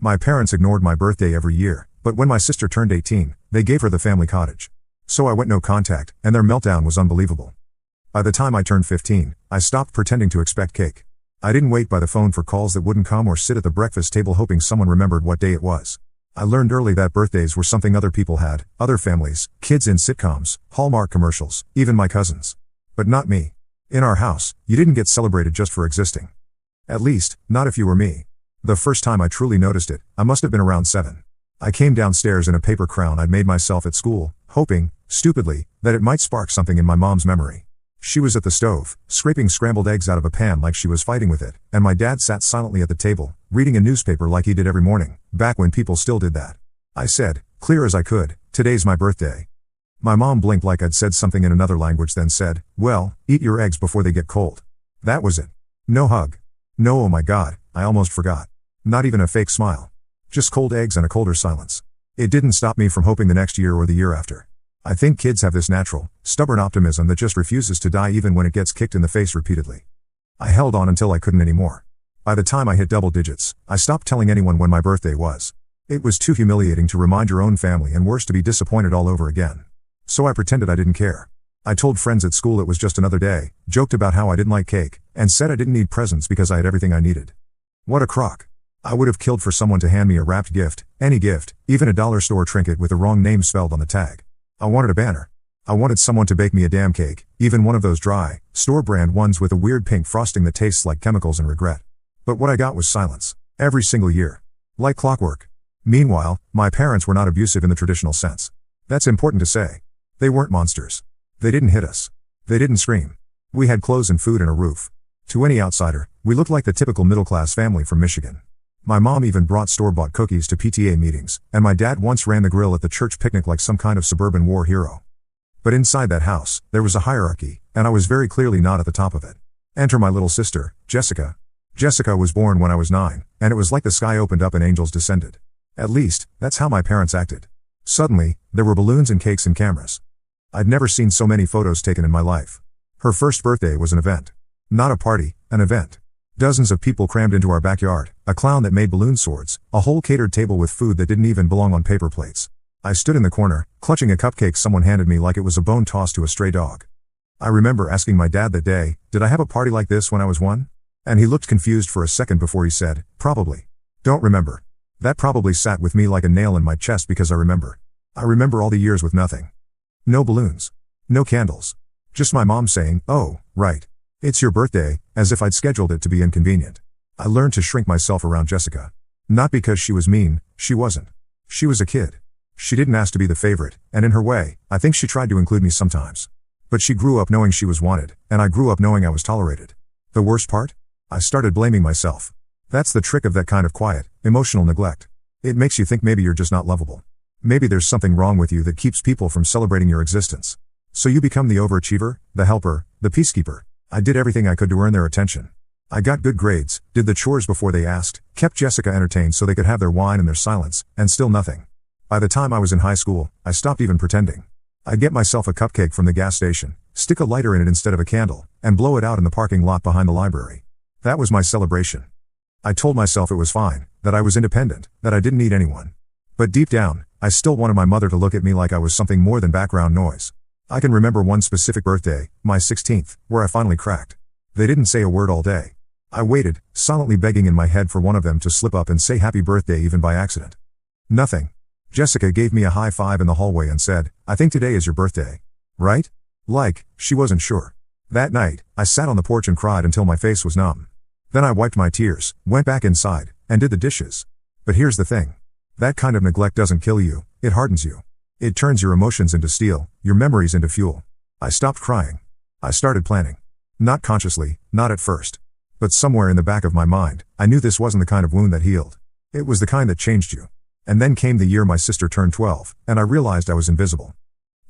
My parents ignored my birthday every year, but when my sister turned 18, they gave her the family cottage. So I went no contact, and their meltdown was unbelievable. By the time I turned 15, I stopped pretending to expect cake. I didn't wait by the phone for calls that wouldn't come or sit at the breakfast table hoping someone remembered what day it was. I learned early that birthdays were something other people had, other families, kids in sitcoms, Hallmark commercials, even my cousins. But not me. In our house, you didn't get celebrated just for existing. At least, not if you were me. The first time I truly noticed it, I must have been around 7. I came downstairs in a paper crown I'd made myself at school, hoping, stupidly, that it might spark something in my mom's memory. She was at the stove, scraping scrambled eggs out of a pan like she was fighting with it, and my dad sat silently at the table, reading a newspaper like he did every morning, back when people still did that. I said, clear as I could, "Today's my birthday." My mom blinked like I'd said something in another language, then said, "Well, eat your eggs before they get cold." That was it. No hug. No, oh my God, I almost forgot. Not even a fake smile. Just cold eggs and a colder silence. It didn't stop me from hoping the next year or the year after. I think kids have this natural, stubborn optimism that just refuses to die even when it gets kicked in the face repeatedly. I held on until I couldn't anymore. By the time I hit double digits, I stopped telling anyone when my birthday was. It was too humiliating to remind your own family and worse to be disappointed all over again. So I pretended I didn't care. I told friends at school it was just another day, joked about how I didn't like cake, and said I didn't need presents because I had everything I needed. What a crock. I would have killed for someone to hand me a wrapped gift, any gift, even a dollar store trinket with the wrong name spelled on the tag. I wanted a banner. I wanted someone to bake me a damn cake, even one of those dry, store-brand ones with a weird pink frosting that tastes like chemicals and regret. But what I got was silence. Every single year. Like clockwork. Meanwhile, my parents were not abusive in the traditional sense. That's important to say. They weren't monsters. They didn't hit us. They didn't scream. We had clothes and food and a roof. To any outsider, we looked like the typical middle-class family from Michigan. My mom even brought store-bought cookies to PTA meetings, and my dad once ran the grill at the church picnic like some kind of suburban war hero. But inside that house, there was a hierarchy, and I was very clearly not at the top of it. Enter my little sister, Jessica. Jessica was born when I was 9, and it was like the sky opened up and angels descended. At least, that's how my parents acted. Suddenly, there were balloons and cakes and cameras. I'd never seen so many photos taken in my life. Her first birthday was an event. Not a party, an event. Dozens of people crammed into our backyard, a clown that made balloon swords, a whole catered table with food that didn't even belong on paper plates. I stood in the corner, clutching a cupcake someone handed me like it was a bone tossed to a stray dog. I remember asking my dad that day, did I have a party like this when I was 1? And he looked confused for a second before he said, probably. Don't remember. That probably sat with me like a nail in my chest because I remember. I remember all the years with nothing. No balloons. No candles. Just my mom saying, oh, right. It's your birthday, as if I'd scheduled it to be inconvenient. I learned to shrink myself around Jessica. Not because she was mean, she wasn't. She was a kid. She didn't ask to be the favorite, and in her way, I think she tried to include me sometimes. But she grew up knowing she was wanted, and I grew up knowing I was tolerated. The worst part? I started blaming myself. That's the trick of that kind of quiet, emotional neglect. It makes you think maybe you're just not lovable. Maybe there's something wrong with you that keeps people from celebrating your existence. So you become the overachiever, the helper, the peacekeeper. I did everything I could to earn their attention. I got good grades, did the chores before they asked, kept Jessica entertained so they could have their wine and their silence, and still nothing. By the time I was in high school, I stopped even pretending. I'd get myself a cupcake from the gas station, stick a lighter in it instead of a candle, and blow it out in the parking lot behind the library. That was my celebration. I told myself it was fine, that I was independent, that I didn't need anyone. But deep down, I still wanted my mother to look at me like I was something more than background noise. I can remember one specific birthday, my 16th, where I finally cracked. They didn't say a word all day. I waited, silently begging in my head for one of them to slip up and say happy birthday even by accident. Nothing. Jessica gave me a high five in the hallway and said, I think today is your birthday. Right? Like, she wasn't sure. That night, I sat on the porch and cried until my face was numb. Then I wiped my tears, went back inside, and did the dishes. But here's the thing. That kind of neglect doesn't kill you, it hardens you. It turns your emotions into steel, your memories into fuel. I stopped crying. I started planning. Not consciously, not at first. But somewhere in the back of my mind, I knew this wasn't the kind of wound that healed. It was the kind that changed you. And then came the year my sister turned 12, and I realized I was invisible.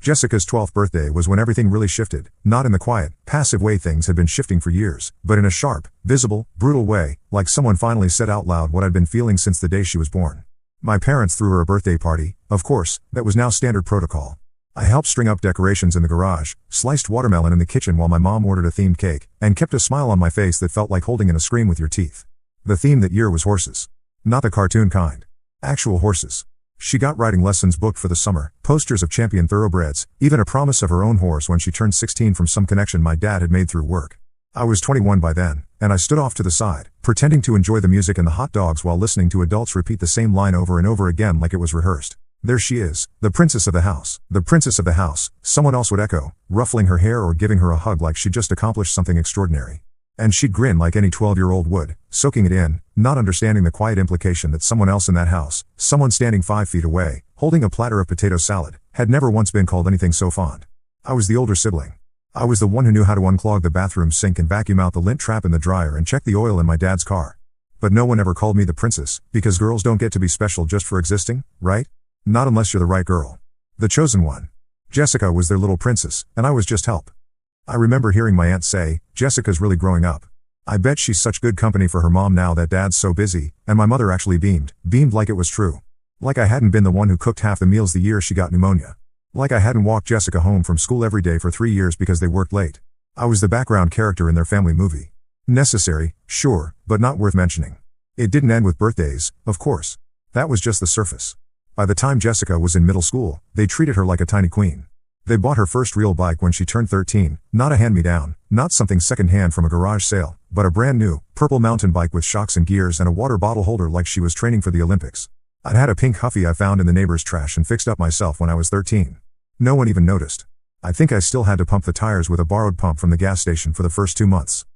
Jessica's 12th birthday was when everything really shifted, not in the quiet, passive way things had been shifting for years, but in a sharp, visible, brutal way, like someone finally said out loud what I'd been feeling since the day she was born. My parents threw her a birthday party, of course, that was now standard protocol. I helped string up decorations in the garage, sliced watermelon in the kitchen while my mom ordered a themed cake, and kept a smile on my face that felt like holding in a scream with your teeth. The theme that year was horses. Not the cartoon kind. Actual horses. She got riding lessons booked for the summer, posters of champion thoroughbreds, even a promise of her own horse when she turned 16 from some connection my dad had made through work. I was 21 by then, and I stood off to the side, pretending to enjoy the music and the hot dogs while listening to adults repeat the same line over and over again like it was rehearsed. There she is, the princess of the house, the princess of the house, someone else would echo, ruffling her hair or giving her a hug like she'd just accomplished something extraordinary. And she'd grin like any 12-year-old would, soaking it in, not understanding the quiet implication that someone else in that house, someone standing 5 feet away, holding a platter of potato salad, had never once been called anything so fond. I was the older sibling. I was the one who knew how to unclog the bathroom sink and vacuum out the lint trap in the dryer and check the oil in my dad's car. But no one ever called me the princess, because girls don't get to be special just for existing, right? Not unless you're the right girl. The chosen one. Jessica was their little princess, and I was just help. I remember hearing my aunt say, "Jessica's really growing up. I bet she's such good company for her mom now that dad's so busy," and my mother actually beamed like it was true. Like I hadn't been the one who cooked half the meals the year she got pneumonia. Like I hadn't walked Jessica home from school every day for 3 years because they worked late. I was the background character in their family movie. Necessary, sure, but not worth mentioning. It didn't end with birthdays, of course. That was just the surface. By the time Jessica was in middle school, they treated her like a tiny queen. They bought her first real bike when she turned 13, not a hand-me-down, not something second-hand from a garage sale, but a brand new, purple mountain bike with shocks and gears and a water bottle holder like she was training for the Olympics. I'd had a pink Huffy I found in the neighbor's trash and fixed up myself when I was 13. No one even noticed. I think I still had to pump the tires with a borrowed pump from the gas station for the first 2 months.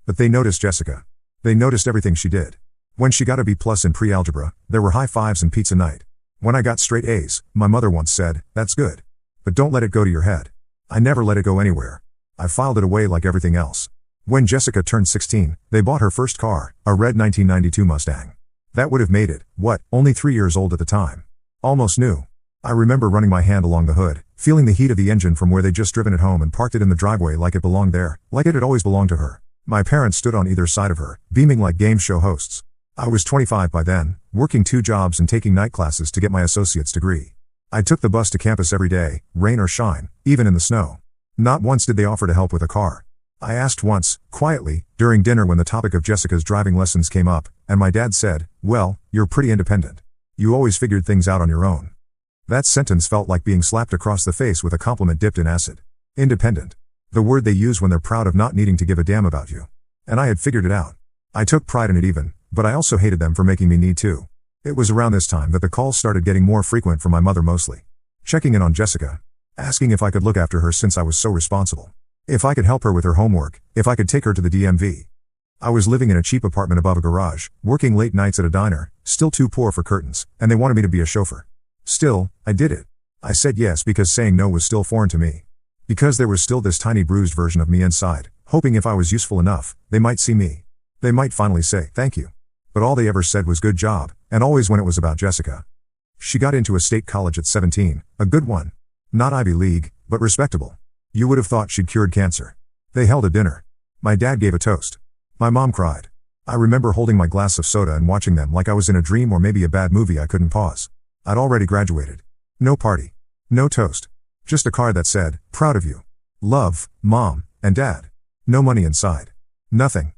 But they noticed Jessica. They noticed everything she did. When she got a B+ in pre-algebra, there were high fives and pizza night. When I got straight A's, my mother once said, "That's good. But don't let it go to your head." I never let it go anywhere. I filed it away like everything else. When Jessica turned 16, they bought her first car, a red 1992 Mustang. That would have made it, only 3 years old at the time. Almost new. I remember running my hand along the hood, feeling the heat of the engine from where they'd just driven it home and parked it in the driveway like it belonged there, like it had always belonged to her. My parents stood on either side of her, beaming like game show hosts. I was 25 by then, working 2 jobs and taking night classes to get my associate's degree. I took the bus to campus every day, rain or shine, even in the snow. Not once did they offer to help with a car. I asked once, quietly, during dinner when the topic of Jessica's driving lessons came up, and my dad said, "Well, you're pretty independent. You always figured things out on your own." That sentence felt like being slapped across the face with a compliment dipped in acid. Independent. The word they use when they're proud of not needing to give a damn about you. And I had figured it out. I took pride in it even, but I also hated them for making me need to. It was around this time that the calls started getting more frequent from my mother mostly. Checking in on Jessica. Asking if I could look after her since I was so responsible. If I could help her with her homework, if I could take her to the DMV. I was living in a cheap apartment above a garage, working late nights at a diner, still too poor for curtains, and they wanted me to be a chauffeur. Still, I did it. I said yes because saying no was still foreign to me. Because there was still this tiny bruised version of me inside, hoping if I was useful enough, they might see me. They might finally say, "Thank you." But all they ever said was "good job," and always when it was about Jessica. She got into a state college at 17, a good one. Not Ivy League, but respectable. You would have thought she'd cured cancer. They held a dinner. My dad gave a toast. My mom cried. I remember holding my glass of soda and watching them like I was in a dream or maybe a bad movie I couldn't pause. I'd already graduated. No party. No toast. Just a card that said, "Proud of you. Love, Mom and Dad." No money inside. Nothing.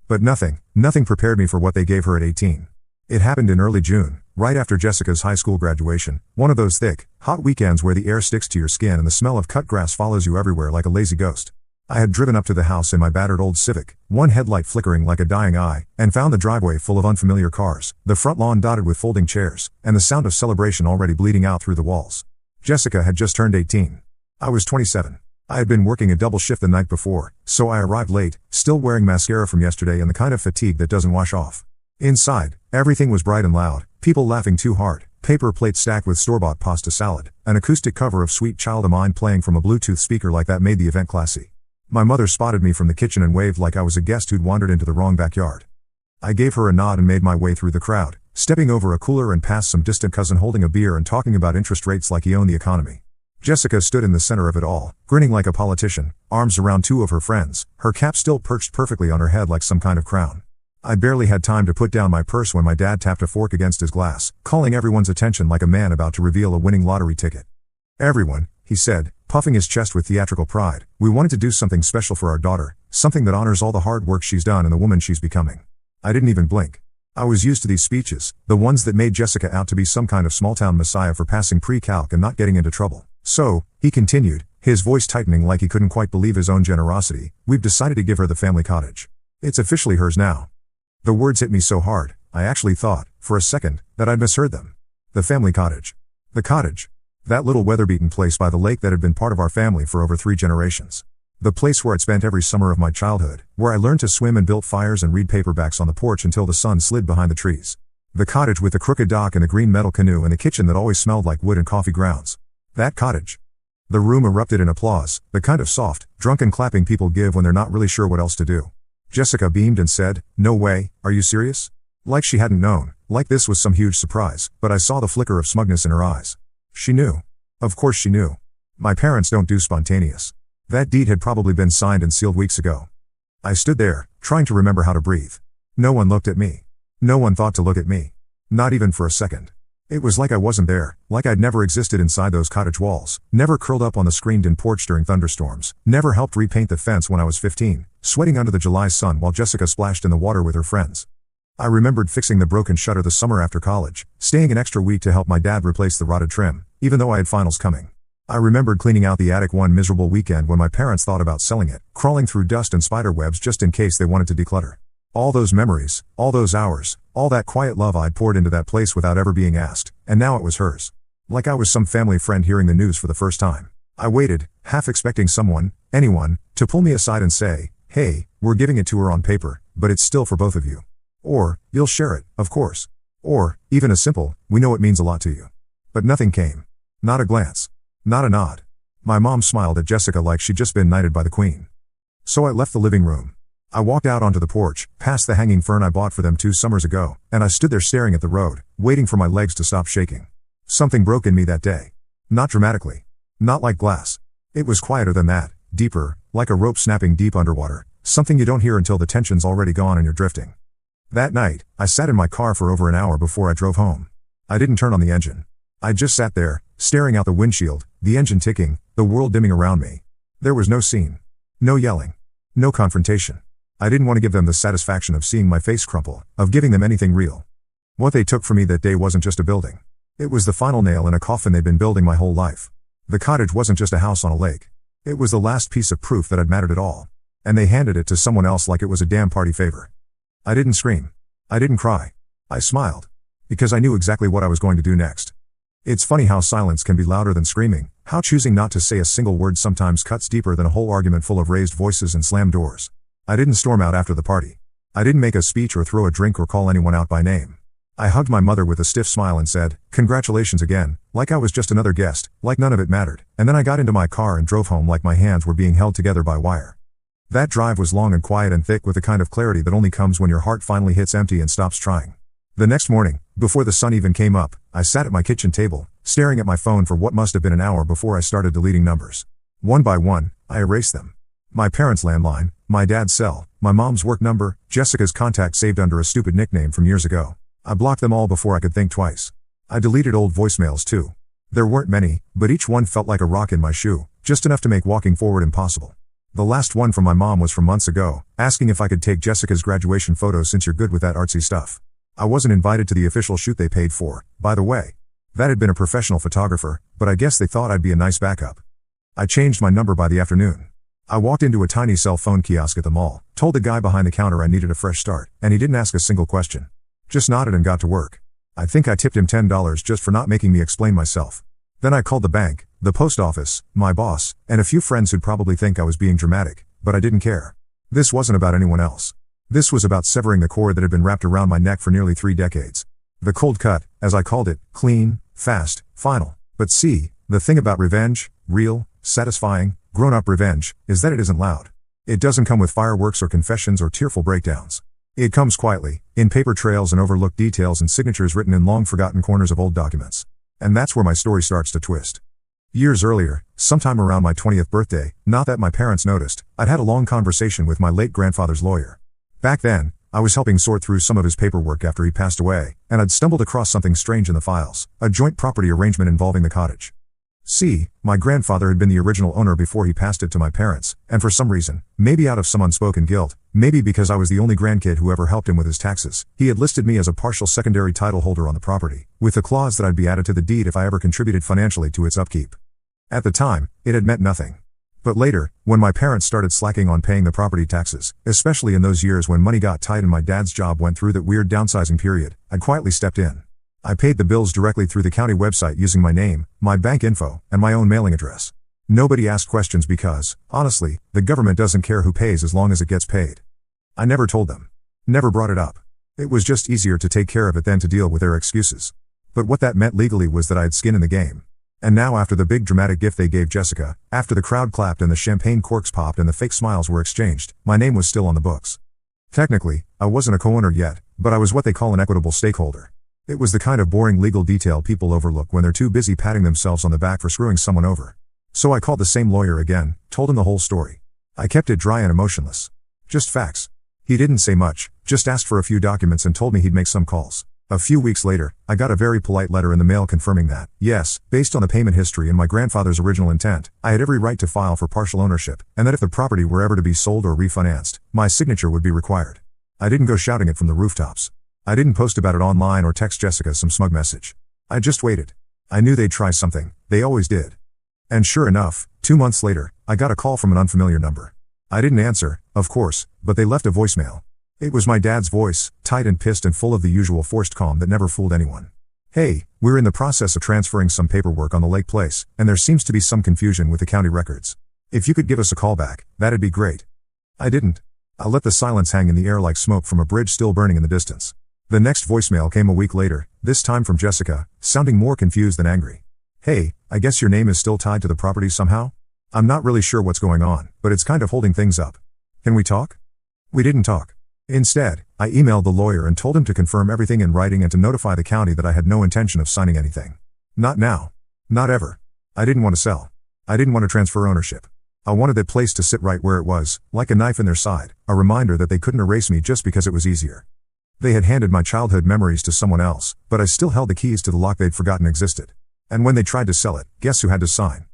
But nothing prepared me for what they gave her at 18. It happened in early June, right after Jessica's high school graduation, one of those thick, hot weekends where the air sticks to your skin and the smell of cut grass follows you everywhere like a lazy ghost. I had driven up to the house in my battered old Civic, one headlight flickering like a dying eye, and found the driveway full of unfamiliar cars, the front lawn dotted with folding chairs, and the sound of celebration already bleeding out through the walls. Jessica had just turned 18. I was 27. I had been working a double shift the night before, so I arrived late, still wearing mascara from yesterday and the kind of fatigue that doesn't wash off. Inside, everything was bright and loud, people laughing too hard, paper plates stacked with store-bought pasta salad, an acoustic cover of Sweet Child O' Mine playing from a Bluetooth speaker like that made the event classy. My mother spotted me from the kitchen and waved like I was a guest who'd wandered into the wrong backyard. I gave her a nod and made my way through the crowd, stepping over a cooler and past some distant cousin holding a beer and talking about interest rates like he owned the economy. Jessica stood in the center of it all, grinning like a politician, arms around 2 of her friends, her cap still perched perfectly on her head like some kind of crown. I barely had time to put down my purse when my dad tapped a fork against his glass, calling everyone's attention like a man about to reveal a winning lottery ticket. "Everyone," he said, puffing his chest with theatrical pride, "we wanted to do something special for our daughter, something that honors all the hard work she's done and the woman she's becoming." I didn't even blink. I was used to these speeches, the ones that made Jessica out to be some kind of small-town messiah for passing pre-calc and not getting into trouble. "So," he continued, his voice tightening like he couldn't quite believe his own generosity, "we've decided to give her the family cottage. It's officially hers now." The words hit me so hard, I actually thought, for a second, that I'd misheard them. The family cottage. The cottage. That little weather-beaten place by the lake that had been part of our family for over 3 generations. The place where I'd spent every summer of my childhood, where I learned to swim and built fires and read paperbacks on the porch until the sun slid behind the trees. The cottage with the crooked dock and the green metal canoe and the kitchen that always smelled like wood and coffee grounds. That cottage. The room erupted in applause, the kind of soft, drunken clapping people give when they're not really sure what else to do. Jessica beamed and said, "No way, are you serious?" Like she hadn't known, like this was some huge surprise, but I saw the flicker of smugness in her eyes. She knew. Of course she knew. My parents don't do spontaneous. That deed had probably been signed and sealed weeks ago. I stood there, trying to remember how to breathe. No one looked at me. No one thought to look at me. Not even for a second. It was like I wasn't there, like I'd never existed inside those cottage walls, never curled up on the screened-in porch during thunderstorms, never helped repaint the fence when I was 15, sweating under the July sun while Jessica splashed in the water with her friends. I remembered fixing the broken shutter the summer after college, staying an extra week to help my dad replace the rotted trim, even though I had finals coming. I remembered cleaning out the attic one miserable weekend when my parents thought about selling it, crawling through dust and spider webs just in case they wanted to declutter. All those memories, all those hours, all that quiet love I'd poured into that place without ever being asked, and now it was hers. Like I was some family friend hearing the news for the first time. I waited, half expecting someone, anyone, to pull me aside and say, "Hey, we're giving it to her on paper, but it's still for both of you." Or, "You'll share it, of course." Or, even a simple, "We know it means a lot to you." But nothing came. Not a glance. Not a nod. My mom smiled at Jessica like she'd just been knighted by the queen. So I left the living room. I walked out onto the porch, past the hanging fern I bought for them 2 summers ago, and I stood there staring at the road, waiting for my legs to stop shaking. Something broke in me that day. Not dramatically. Not like glass. It was quieter than that, deeper, like a rope snapping deep underwater, something you don't hear until the tension's already gone and you're drifting. That night, I sat in my car for over an hour before I drove home. I didn't turn on the engine. I just sat there, staring out the windshield, the engine ticking, the world dimming around me. There was no scene. No yelling. No confrontation. I didn't want to give them the satisfaction of seeing my face crumple, of giving them anything real. What they took from me that day wasn't just a building. It was the final nail in a coffin they'd been building my whole life. The cottage wasn't just a house on a lake. It was the last piece of proof that I'd mattered at all. And they handed it to someone else like it was a damn party favor. I didn't scream. I didn't cry. I smiled. Because I knew exactly what I was going to do next. It's funny how silence can be louder than screaming, how choosing not to say a single word sometimes cuts deeper than a whole argument full of raised voices and slammed doors. I didn't storm out after the party. I didn't make a speech or throw a drink or call anyone out by name. I hugged my mother with a stiff smile and said, "Congratulations again," like I was just another guest, like none of it mattered, and then I got into my car and drove home like my hands were being held together by wire. That drive was long and quiet and thick with the kind of clarity that only comes when your heart finally hits empty and stops trying. The next morning, before the sun even came up, I sat at my kitchen table, staring at my phone for what must have been an hour before I started deleting numbers. One by one, I erased them. My parents' landline, my dad's cell, my mom's work number, Jessica's contact saved under a stupid nickname from years ago. I blocked them all before I could think twice. I deleted old voicemails too. There weren't many, but each one felt like a rock in my shoe, just enough to make walking forward impossible. The last one from my mom was from months ago, asking if I could take Jessica's graduation photos since you're good with that artsy stuff. I wasn't invited to the official shoot they paid for, by the way. That had been a professional photographer, but I guess they thought I'd be a nice backup. I changed my number by the afternoon. I walked into a tiny cell phone kiosk at the mall, told the guy behind the counter I needed a fresh start, and he didn't ask a single question. Just nodded and got to work. I think I tipped him $10 just for not making me explain myself. Then I called the bank, the post office, my boss, and a few friends who'd probably think I was being dramatic, but I didn't care. This wasn't about anyone else. This was about severing the cord that had been wrapped around my neck for nearly 3 decades. The cold cut, as I called it, clean, fast, final. But see, the thing about revenge, real, satisfying, grown-up revenge, is that it isn't loud. It doesn't come with fireworks or confessions or tearful breakdowns. It comes quietly, in paper trails and overlooked details and signatures written in long-forgotten corners of old documents. And that's where my story starts to twist. Years earlier, sometime around my 20th birthday, not that my parents noticed, I'd had a long conversation with my late grandfather's lawyer. Back then, I was helping sort through some of his paperwork after he passed away, and I'd stumbled across something strange in the files, a joint property arrangement involving the cottage. See, my grandfather had been the original owner before he passed it to my parents, and for some reason, maybe out of some unspoken guilt, maybe because I was the only grandkid who ever helped him with his taxes, he had listed me as a partial secondary title holder on the property, with the clause that I'd be added to the deed if I ever contributed financially to its upkeep. At the time, it had meant nothing. But later, when my parents started slacking on paying the property taxes, especially in those years when money got tight and my dad's job went through that weird downsizing period, I quietly stepped in. I paid the bills directly through the county website using my name, my bank info, and my own mailing address. Nobody asked questions because, honestly, the government doesn't care who pays as long as it gets paid. I never told them. Never brought it up. It was just easier to take care of it than to deal with their excuses. But what that meant legally was that I had skin in the game. And now after the big dramatic gift they gave Jessica, after the crowd clapped and the champagne corks popped and the fake smiles were exchanged, my name was still on the books. Technically, I wasn't a co-owner yet, but I was what they call an equitable stakeholder. It was the kind of boring legal detail people overlook when they're too busy patting themselves on the back for screwing someone over. So I called the same lawyer again, told him the whole story. I kept it dry and emotionless. Just facts. He didn't say much, just asked for a few documents and told me he'd make some calls. A few weeks later, I got a very polite letter in the mail confirming that, yes, based on the payment history and my grandfather's original intent, I had every right to file for partial ownership, and that if the property were ever to be sold or refinanced, my signature would be required. I didn't go shouting it from the rooftops. I didn't post about it online or text Jessica some smug message. I just waited. I knew they'd try something, they always did. And sure enough, 2 months later, I got a call from an unfamiliar number. I didn't answer, of course, but they left a voicemail. It was my dad's voice, tight and pissed and full of the usual forced calm that never fooled anyone. Hey, we're in the process of transferring some paperwork on the Lake Place, and there seems to be some confusion with the county records. If you could give us a call back, that'd be great. I didn't. I let the silence hang in the air like smoke from a bridge still burning in the distance. The next voicemail came a week later, this time from Jessica, sounding more confused than angry. Hey, I guess your name is still tied to the property somehow? I'm not really sure what's going on, but it's kind of holding things up. Can we talk? We didn't talk. Instead, I emailed the lawyer and told him to confirm everything in writing and to notify the county that I had no intention of signing anything. Not now. Not ever. I didn't want to sell. I didn't want to transfer ownership. I wanted that place to sit right where it was, like a knife in their side, a reminder that they couldn't erase me just because it was easier. They had handed my childhood memories to someone else, but I still held the keys to the lock they'd forgotten existed. And when they tried to sell it, guess who had to sign?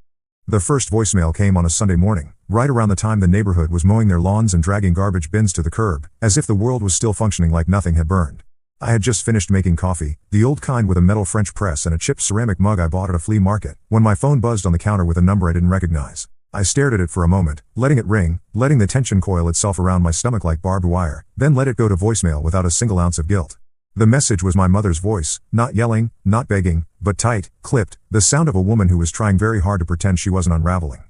The first voicemail came on a Sunday morning, right around the time the neighborhood was mowing their lawns and dragging garbage bins to the curb, as if the world was still functioning like nothing had burned. I had just finished making coffee, the old kind with a metal French press and a chipped ceramic mug I bought at a flea market, when my phone buzzed on the counter with a number I didn't recognize. I stared at it for a moment, letting it ring, letting the tension coil itself around my stomach like barbed wire, then let it go to voicemail without a single ounce of guilt. The message was my mother's voice, not yelling, not begging, but tight, clipped, the sound of a woman who was trying very hard to pretend she wasn't unraveling.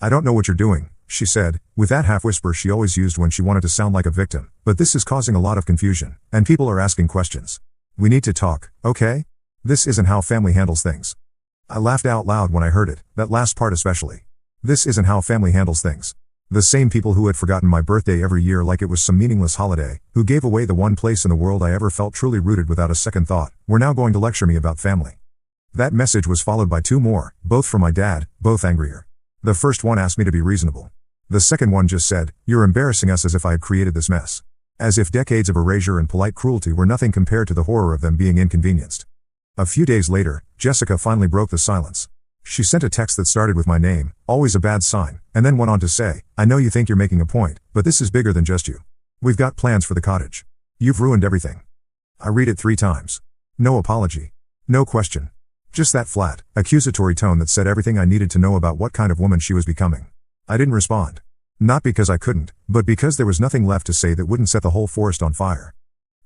I don't know what you're doing, she said, with that half whisper she always used when she wanted to sound like a victim, but this is causing a lot of confusion, and people are asking questions. We need to talk, okay? This isn't how family handles things. I laughed out loud when I heard it, that last part especially. This isn't how family handles things. The same people who had forgotten my birthday every year like it was some meaningless holiday, who gave away the one place in the world I ever felt truly rooted without a second thought, were now going to lecture me about family. That message was followed by 2 more, both from my dad, both angrier. The first one asked me to be reasonable. The second one just said, "You're embarrassing us," as if I had created this mess. As if decades of erasure and polite cruelty were nothing compared to the horror of them being inconvenienced. A few days later, Jessica finally broke the silence. She sent a text that started with my name, always a bad sign, and then went on to say, "I know you think you're making a point, but this is bigger than just you. We've got plans for the cottage. You've ruined everything." I read it 3 times. No apology. No question. Just that flat, accusatory tone that said everything I needed to know about what kind of woman she was becoming. I didn't respond. Not because I couldn't, but because there was nothing left to say that wouldn't set the whole forest on fire.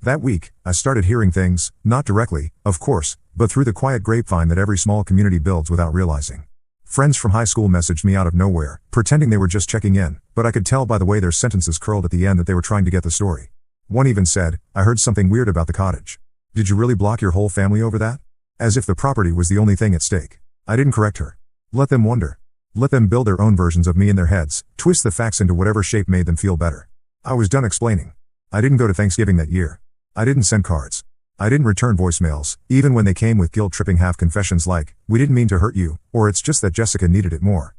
That week, I started hearing things, not directly, of course, but through the quiet grapevine that every small community builds without realizing. Friends from high school messaged me out of nowhere, pretending they were just checking in, but I could tell by the way their sentences curled at the end that they were trying to get the story. One even said, "I heard something weird about the cottage. Did you really block your whole family over that?" As if the property was the only thing at stake. I didn't correct her. Let them wonder. Let them build their own versions of me in their heads, twist the facts into whatever shape made them feel better. I was done explaining. I didn't go to Thanksgiving that year. I didn't send cards. I didn't return voicemails, even when they came with guilt-tripping half-confessions like, "We didn't mean to hurt you," or "It's just that Jessica needed it more."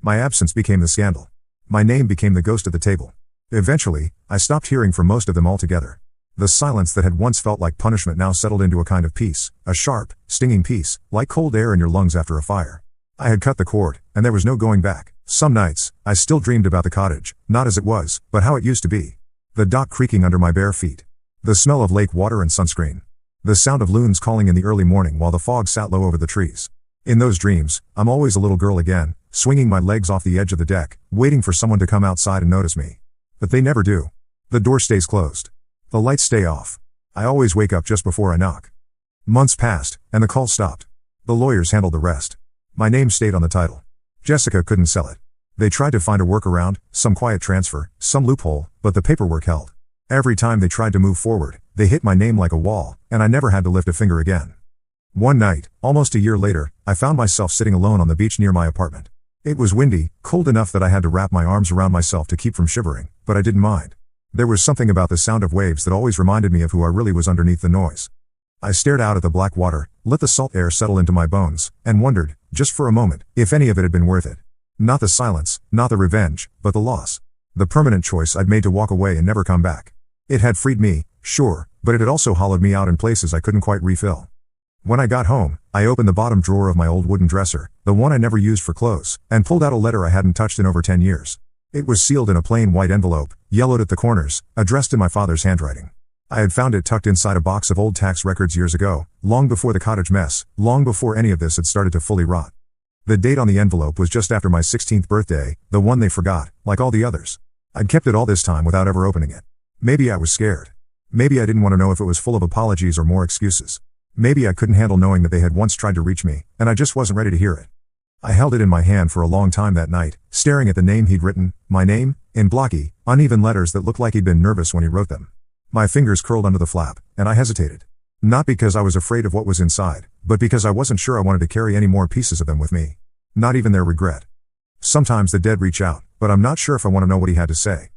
My absence became the scandal. My name became the ghost at the table. Eventually, I stopped hearing from most of them altogether. The silence that had once felt like punishment now settled into a kind of peace, a sharp, stinging peace, like cold air in your lungs after a fire. I had cut the cord, and there was no going back. Some nights, I still dreamed about the cottage, not as it was, but how it used to be. The dock creaking under my bare feet. The smell of lake water and sunscreen. The sound of loons calling in the early morning while the fog sat low over the trees. In those dreams, I'm always a little girl again, swinging my legs off the edge of the deck, waiting for someone to come outside and notice me. But they never do. The door stays closed. The lights stay off. I always wake up just before I knock. Months passed, and the call stopped. The lawyers handled the rest. My name stayed on the title. Jessica couldn't sell it. They tried to find a workaround, some quiet transfer, some loophole, but the paperwork held. Every time they tried to move forward, they hit my name like a wall, and I never had to lift a finger again. One night, almost a year later, I found myself sitting alone on the beach near my apartment. It was windy, cold enough that I had to wrap my arms around myself to keep from shivering, but I didn't mind. There was something about the sound of waves that always reminded me of who I really was underneath the noise. I stared out at the black water, let the salt air settle into my bones, and wondered, just for a moment, if any of it had been worth it. Not the silence, not the revenge, but the loss. The permanent choice I'd made to walk away and never come back. It had freed me, sure, but it had also hollowed me out in places I couldn't quite refill. When I got home, I opened the bottom drawer of my old wooden dresser, the one I never used for clothes, and pulled out a letter I hadn't touched in over 10 years. It was sealed in a plain white envelope, yellowed at the corners, addressed in my father's handwriting. I had found it tucked inside a box of old tax records years ago, long before the cottage mess, long before any of this had started to fully rot. The date on the envelope was just after my 16th birthday, the one they forgot, like all the others. I'd kept it all this time without ever opening it. Maybe I was scared. Maybe I didn't want to know if it was full of apologies or more excuses. Maybe I couldn't handle knowing that they had once tried to reach me, and I just wasn't ready to hear it. I held it in my hand for a long time that night, staring at the name he'd written, my name, in blocky, uneven letters that looked like he'd been nervous when he wrote them. My fingers curled under the flap, and I hesitated. Not because I was afraid of what was inside, but because I wasn't sure I wanted to carry any more pieces of them with me. Not even their regret. Sometimes the dead reach out, but I'm not sure if I want to know what he had to say.